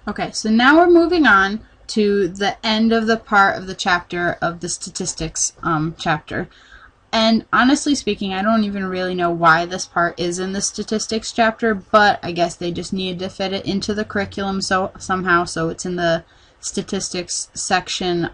Okay, so now we're moving on to the end of the part of the chapter of the statistics chapter. And honestly speaking, I don't even really know why this part is in the statistics chapter, but I guess they just needed to fit it into the curriculum somehow, so it's in the statistics section.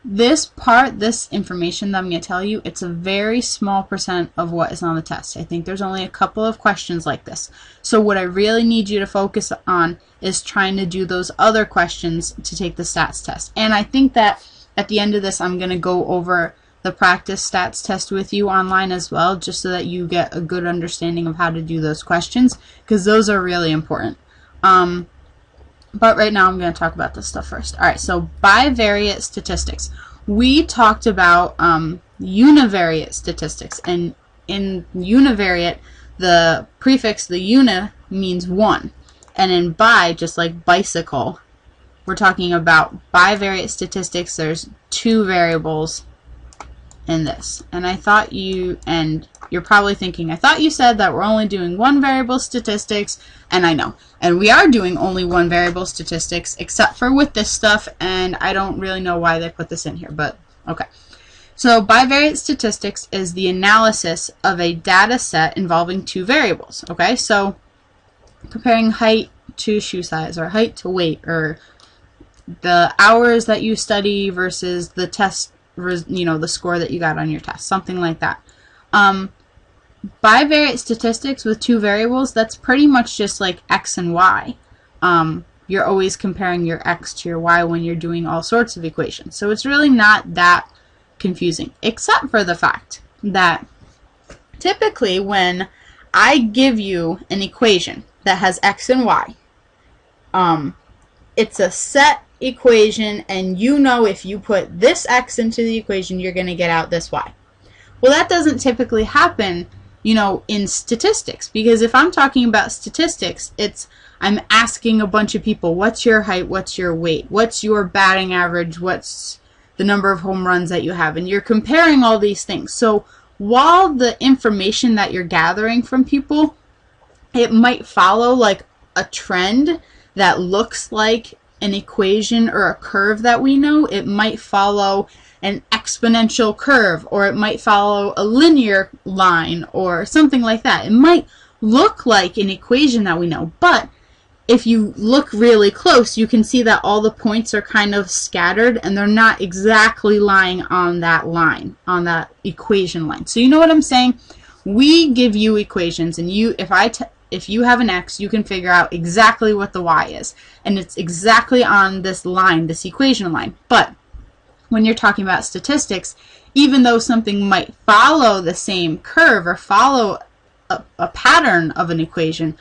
This part, this information that I'm going to tell you, it's a very small percent of what is on the test. I think there's only a couple of questions like this. So what I really need you to focus on is trying to do those other questions to take the stats test. And I think that at the end of this, I'm going to go over the practice stats test with you online as well, just so that you get a good understanding of how to do those questions, because those are really important. But right now I'm going to talk about this stuff first. Alright, so bivariate statistics. We talked about univariate statistics, and in univariate, the prefix, the uni, means one. And in bi, just like bicycle, we're talking about bivariate statistics. There's two variables in this. And I thought you're probably thinking, I thought you said that we're only doing one variable statistics, and I know. And we are doing only one variable statistics, except for with this stuff, and I don't really know why they put this in here, but okay. So bivariate statistics is the analysis of a data set involving two variables, okay? So comparing height to shoe size, or height to weight, or the hours that you study versus the test, you know, the score that you got on your test, something like that. Bivariate statistics with two variables, that's pretty much just like x and y. You're always comparing your x to your y when you're doing all sorts of equations. So it's really not that confusing, except for the fact that typically when I give you an equation that has x and y, it's a set equation, and you know if you put this x into the equation, you're going to get out this y. Well, that doesn't typically happen, you know, in statistics, because if I'm talking about statistics, I'm asking a bunch of people, what's your height, what's your weight, what's your batting average, what's the number of home runs that you have, and you're comparing all these things. So while the information that you're gathering from people, it might follow like a trend that looks like an equation or a curve that we know. It might follow an exponential curve, or it might follow a linear line or something like that. It might look like an equation that we know, but if you look really close, you can see that all the points are kind of scattered and they're not exactly lying on that line, on that equation line. So you know what I'm saying? We give you equations, and if you have an x, you can figure out exactly what the y is, and it's exactly on this line, this equation line. But when you're talking about statistics, even though something might follow the same curve or follow a pattern of an equation,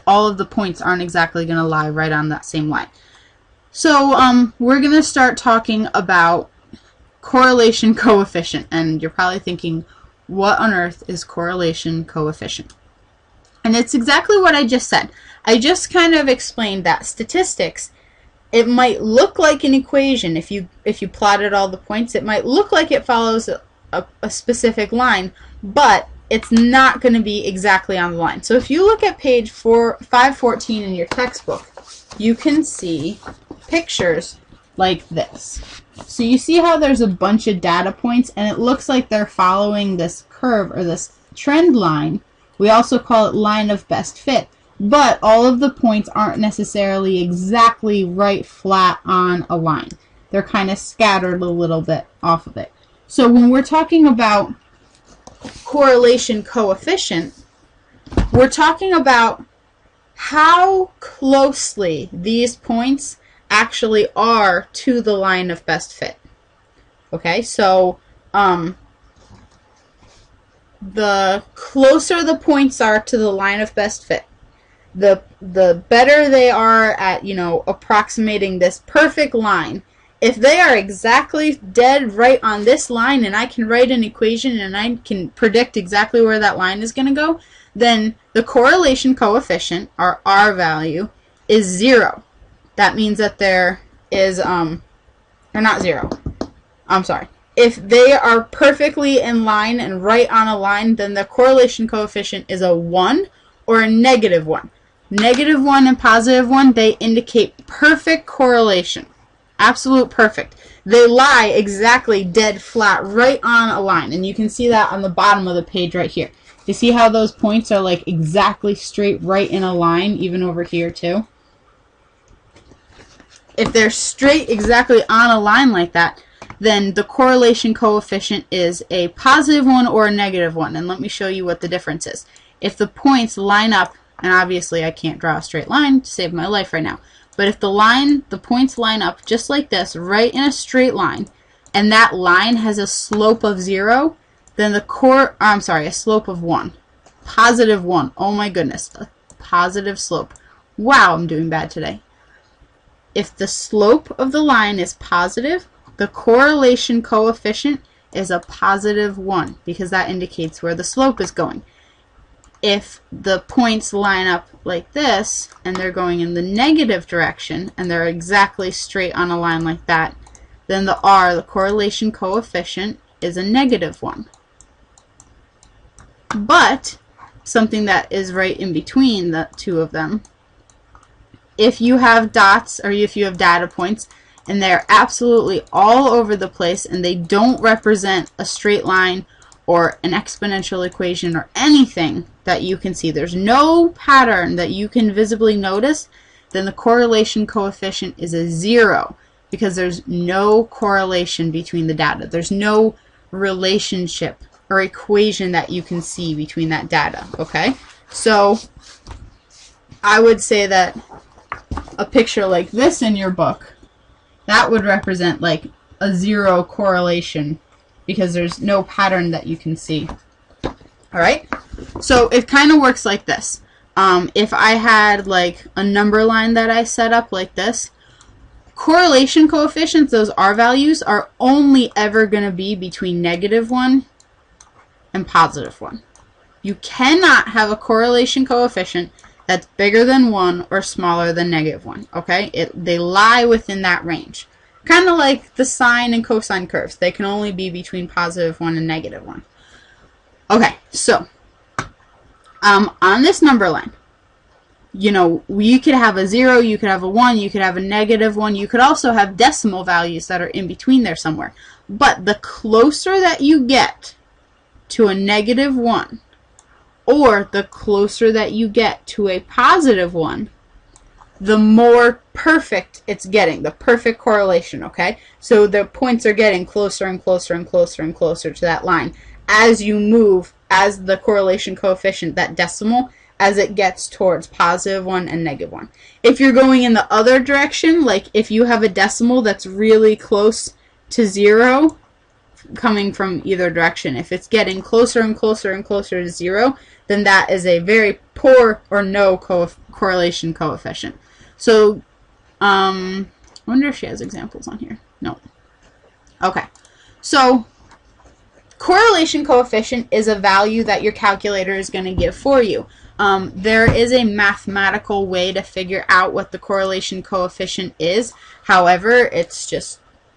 all of the points aren't exactly going to lie right on that same line. So we're going to start talking about correlation coefficient, and you're probably thinking, what on earth is correlation coefficient? And it's exactly what I just said. I just kind of explained that statistics, it might look like an equation. If you plotted all the points, it might look like it follows a specific line, but it's not going to be exactly on the line. So if you look at page 514 in your textbook, you can see pictures like this. So you see how there's a bunch of data points, and it looks like they're following this curve or this trend line. We also call it line of best fit. But all of the points aren't necessarily exactly right flat on a line. They're kind of scattered a little bit off of it. So when we're talking about correlation coefficient, we're talking about how closely these points actually are to the line of best fit. Okay, so the closer the points are to the line of best fit, the better they are at, you know, approximating this perfect line. If they are exactly dead right on this line, and I can write an equation and I can predict exactly where that line is going to go, then the correlation coefficient, or R value, is 0. That means that there is, or not 0, I'm sorry. If they are perfectly in line and right on a line, then the correlation coefficient is a 1 or a -1. -1 and +1, they indicate perfect correlation. Absolute perfect. They lie exactly dead flat right on a line. And you can see that on the bottom of the page right here. You see how those points are like exactly straight right in a line, even over here too? If they're straight exactly on a line like that, then the correlation coefficient is a +1 or a -1. And let me show you what the difference is. If the points line up, and obviously I can't draw a straight line to save my life right now, but if the points line up just like this, right in a straight line, and that line has a slope of 0, then a slope of 1. +1. Oh my goodness, a positive slope. Wow, I'm doing bad today. If the slope of the line is positive, the correlation coefficient is a +1 because that indicates where the slope is going. If the points line up like this and they're going in the negative direction and they're exactly straight on a line like that, then the correlation coefficient, is a -1. But something that is right in between the two of them, if you have dots or if you have data points and they're absolutely all over the place and they don't represent a straight line or an exponential equation or anything that you can see, there's no pattern that you can visibly notice, then the correlation coefficient is a 0 because there's no correlation between the data. There's no relationship or equation that you can see between that data, okay? So I would say that a picture like this in your book, that would represent like a 0 correlation because there's no pattern that you can see. Alright? So it kind of works like this. If I had like a number line that I set up like this, correlation coefficients, those R values, are only ever going to be between -1 and +1. You cannot have a correlation coefficient that's bigger than 1 or smaller than -1. Okay? They lie within that range. Kind of like the sine and cosine curves. They can only be between +1 and -1. Okay, so on this number line, you know, you could have a 0, you could have a 1, you could have a -1, you could also have decimal values that are in between there somewhere. But the closer that you get to a -1, or the closer that you get to a +1, the more perfect it's getting, the perfect correlation, okay? So the points are getting closer and closer and closer and closer to that line as you move, as the correlation coefficient, that decimal, as it gets towards +1 and -1. If you're going in the other direction, like if you have a decimal that's really close to 0, coming from either direction, if it's getting closer and closer and closer to 0, then that is a very poor or no correlation coefficient. So, I wonder if she has examples on here. No. Okay. So, correlation coefficient is a value that your calculator is going to give for you. There is a mathematical way to figure out what the correlation coefficient is. However,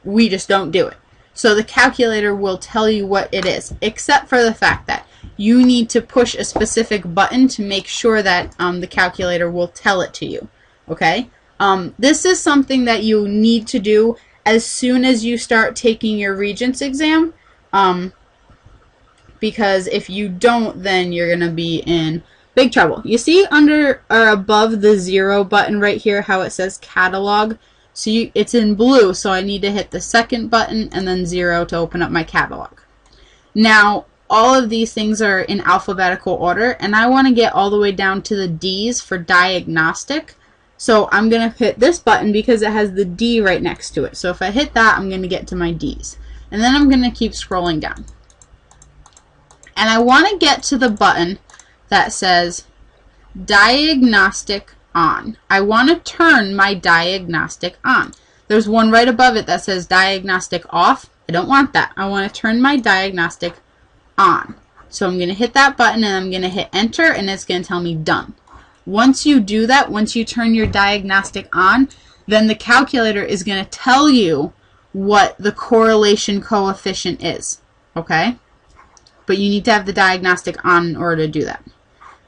we just don't do it. So the calculator will tell you what it is, except for the fact that you need to push a specific button to make sure that the calculator will tell it to you. Okay? This is something that you need to do as soon as you start taking your Regents exam, because if you don't, then you're going to be in big trouble. You see under or above the 0 button right here how it says catalog? So it's in blue, so I need to hit the second button and then 0 to open up my catalog. Now, all of these things are in alphabetical order, and I want to get all the way down to the D's for diagnostic. So I'm going to hit this button because it has the D right next to it. So if I hit that, I'm going to get to my D's. And then I'm going to keep scrolling down. And I want to get to the button that says diagnostic on. I want to turn my diagnostic on. There's one right above it that says diagnostic off. I don't want that. I want to turn my diagnostic on. So I'm going to hit that button and I'm going to hit enter, and it's going to tell me done. Once you do that, once you turn your diagnostic on, then the calculator is going to tell you what the correlation coefficient is. Okay? But you need to have the diagnostic on in order to do that.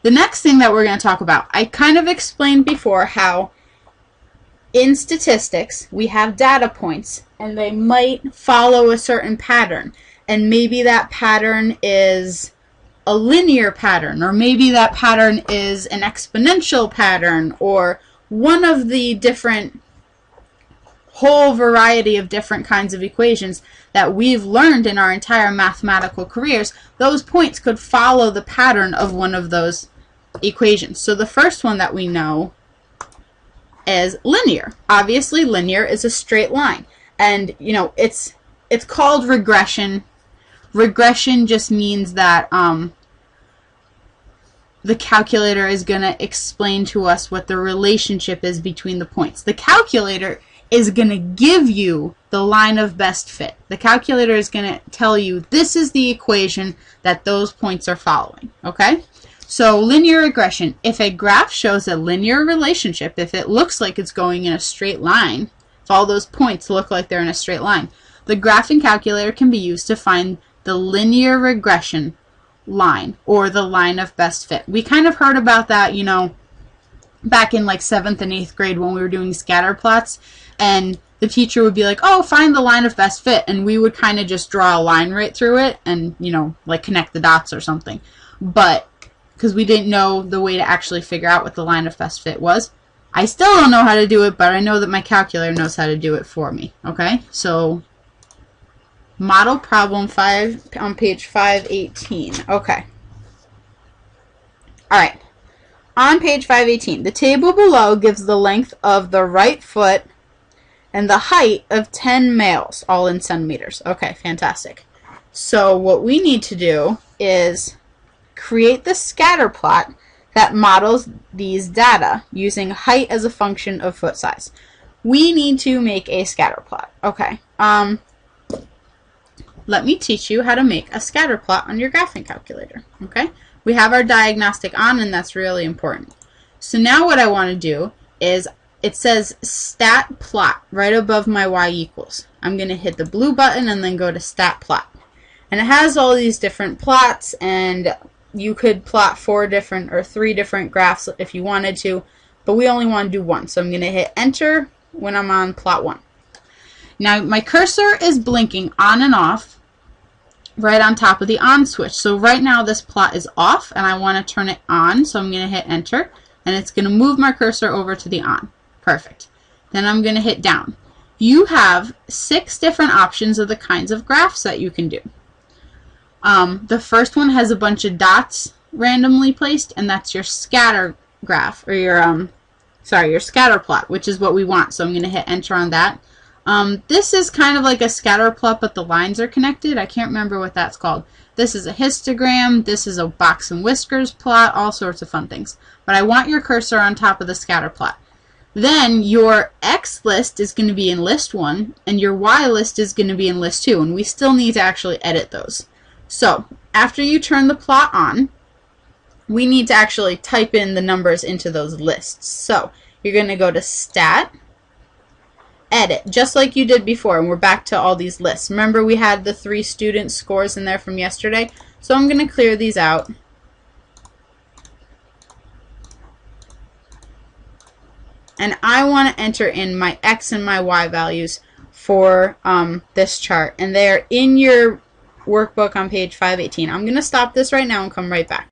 The next thing that we're going to talk about, I kind of explained before how in statistics we have data points and they might follow a certain pattern, and maybe that pattern is a linear pattern, or maybe that pattern is an exponential pattern, or one of the different whole variety of different kinds of equations that we've learned in our entire mathematical careers. Those points could follow the pattern of one of those equations. So the first one that we know is linear. Obviously, linear is a straight line, and you know it's called regression. Regression just means that the calculator is going to explain to us what the relationship is between the points. The calculator is going to give you the line of best fit. The calculator is going to tell you this is the equation that those points are following. Okay? So linear regression, if a graph shows a linear relationship, if it looks like it's going in a straight line, if all those points look like they're in a straight line, the graphing calculator can be used to find the linear regression line, or the line of best fit. We kind of heard about that, you know, back in like 7th and 8th grade when we were doing scatter plots, and the teacher would be like, oh, find the line of best fit, and we would kind of just draw a line right through it and, you know, like connect the dots or something. But because we didn't know the way to actually figure out what the line of best fit was. I still don't know how to do it, but I know that my calculator knows how to do it for me. Okay, so model problem 5 on page 518. Okay. Alright. On page 518, the table below gives the length of the right foot and the height of 10 males, all in centimeters. Okay, fantastic. So what we need to do is create the scatter plot that models these data using height as a function of foot size. We need to make a scatter plot. Okay. Let me teach you how to make a scatter plot on your graphing calculator. Okay. We have our diagnostic on, and that's really important. So now what I want to do is, it says stat plot right above my y equals. I'm going to hit the blue button and then go to stat plot. And it has all these different plots, and you could plot 4 different or 3 different graphs if you wanted to, but we only want to do one. So I'm going to hit enter when I'm on plot 1. Now my cursor is blinking on and off right on top of the on switch. So right now this plot is off and I want to turn it on, so I'm going to hit enter and it's going to move my cursor over to the on. Perfect. Then I'm going to hit down. You have 6 different options of the kinds of graphs that you can do. The first one has a bunch of dots randomly placed, and that's your scatter graph, or your scatter plot, which is what we want. So I'm going to hit enter on that. This is kind of like a scatter plot, but the lines are connected. I can't remember what that's called. This is a histogram. This is a box and whiskers plot. All sorts of fun things. But I want your cursor on top of the scatter plot. Then your X list is going to be in list 1, and your Y list is going to be in list 2, and we still need to actually edit those. So after you turn the plot on, we need to actually type in the numbers into those lists. So you're going to go to Stat, Edit, just like you did before, and we're back to all these lists. Remember we had the 3 student scores in there from yesterday? So I'm going to clear these out. And I want to enter in my X and my Y values for this chart. And they're in your workbook on page 518. I'm going to stop this right now and come right back.